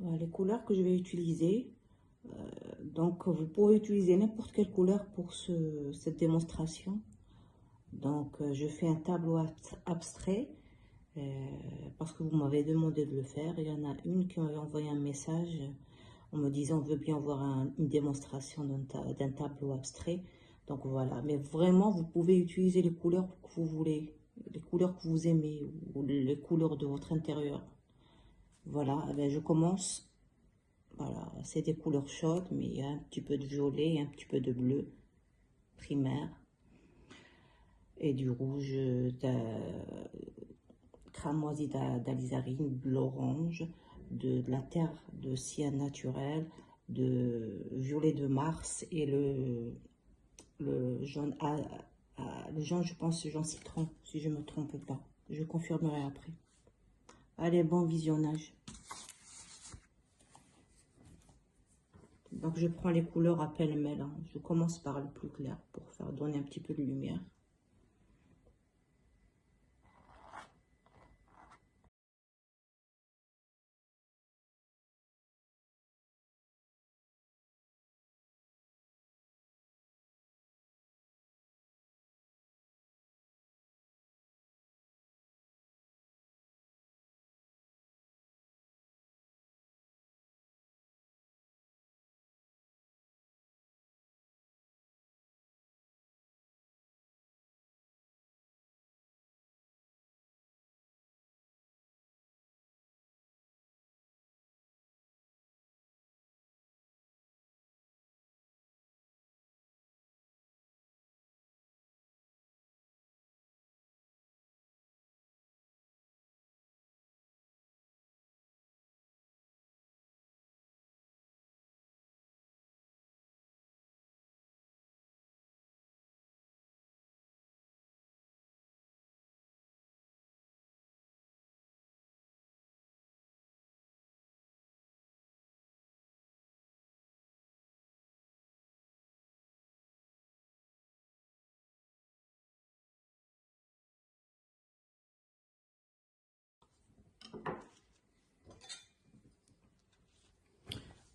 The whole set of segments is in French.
Voilà les couleurs que je vais utiliser. Donc, vous pouvez utiliser n'importe quelle couleur pour cette démonstration. Donc, je fais un tableau abstrait parce que vous m'avez demandé de le faire. Il y en a une qui m'a envoyé un message en me disant on veut bien voir une démonstration d'un tableau abstrait. Donc voilà, mais vraiment vous pouvez utiliser les couleurs que vous voulez, les couleurs que vous aimez ou les couleurs de votre intérieur. Voilà, eh bien, je commence. Voilà, c'est des couleurs chaudes, mais il y a un petit peu de violet et un petit peu de bleu primaire et du rouge cramoisi d'alizarine, de l'orange, de la terre de cyan naturel, de violet de Mars et le jaune, le jaune, je pense, jaune citron, si je ne me trompe pas. Je confirmerai après. Allez, bon visionnage. Donc, je prends les couleurs à pêle-mêle. Hein. Je commence par le plus clair pour faire donner un petit peu de lumière.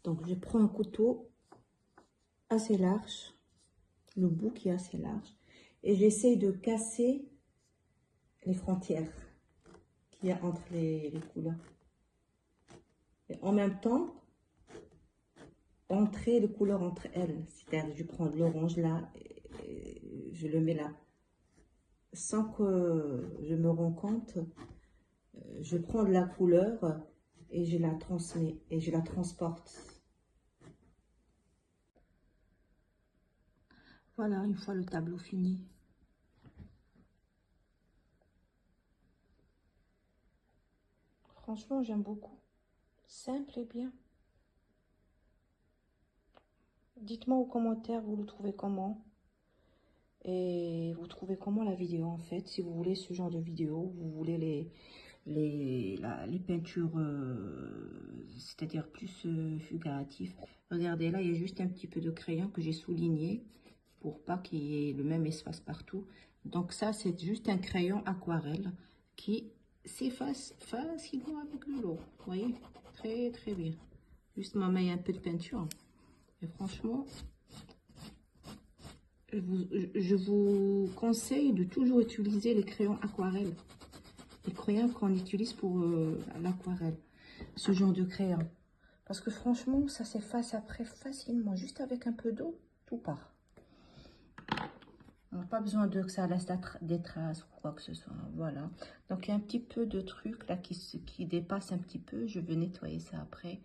Donc, je prends un couteau assez large, le bout qui est assez large, et j'essaye de casser les frontières qu'il y a entre les couleurs. Et en même temps, entrer les couleurs entre elles. C'est-à-dire, je prends de l'orange là, et je le mets là. Sans que je me rende compte, je prends de la couleur et je la transmets et je la transporte. Voilà, une fois le tableau fini. Franchement, j'aime beaucoup. Simple et bien. Dites-moi aux commentaires, vous le trouvez comment? Et vous trouvez comment la vidéo en fait? Si vous voulez ce genre de vidéo, vous voulez les peintures, c'est-à-dire plus figuratives. Regardez là, il y a juste un petit peu de crayon que j'ai souligné pour pas qu'il y ait le même espace partout. Donc ça, c'est juste un crayon aquarelle qui s'efface facilement avec de l'eau. Vous voyez? Très très bien. Juste ma main un peu de peinture. Et franchement, je vous conseille de toujours utiliser les crayons aquarelles. Les crayons qu'on utilise pour l'aquarelle. Ce genre de crayon. Parce que franchement, ça s'efface après facilement. Juste avec un peu d'eau, tout part. On n'a pas besoin que ça laisse des traces ou quoi que ce soit. Voilà. Donc, il y a un petit peu de truc là qui dépasse un petit peu. Je vais nettoyer ça après.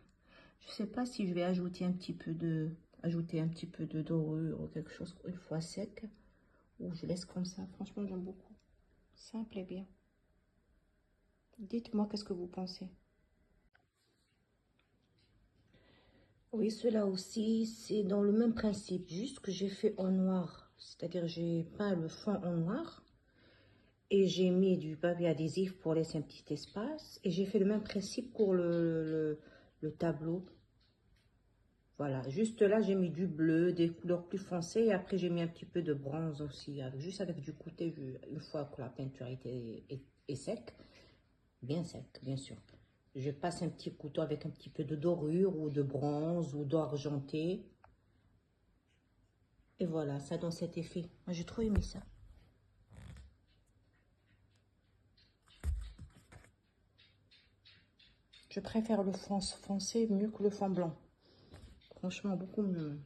Je ne sais pas si je vais ajouter un petit peu de dorure ou quelque chose une fois sec. Ou je laisse comme ça. Franchement, j'aime beaucoup. Simple et bien. Dites-moi qu'est-ce que vous pensez. Oui, cela aussi, c'est dans le même principe. Juste que j'ai fait en noir. C'est-à-dire, j'ai peint le fond en noir. Et j'ai mis du papier adhésif pour laisser un petit espace. Et j'ai fait le même principe pour le tableau. Voilà, juste là, j'ai mis du bleu, des couleurs plus foncées. Et après, j'ai mis un petit peu de bronze aussi. Juste avec du côté, une fois que la peinture est sec. Bien sec, bien sûr. Je passe un petit couteau avec un petit peu de dorure ou de bronze ou d'or argenté. Et voilà, ça donne cet effet. Moi, j'ai trop aimé ça. Je préfère le fond foncé mieux que le fond blanc. Franchement, beaucoup mieux.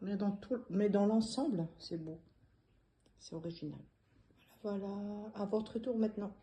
Mais dans l'ensemble, c'est beau. C'est original. Voilà, à votre tour maintenant.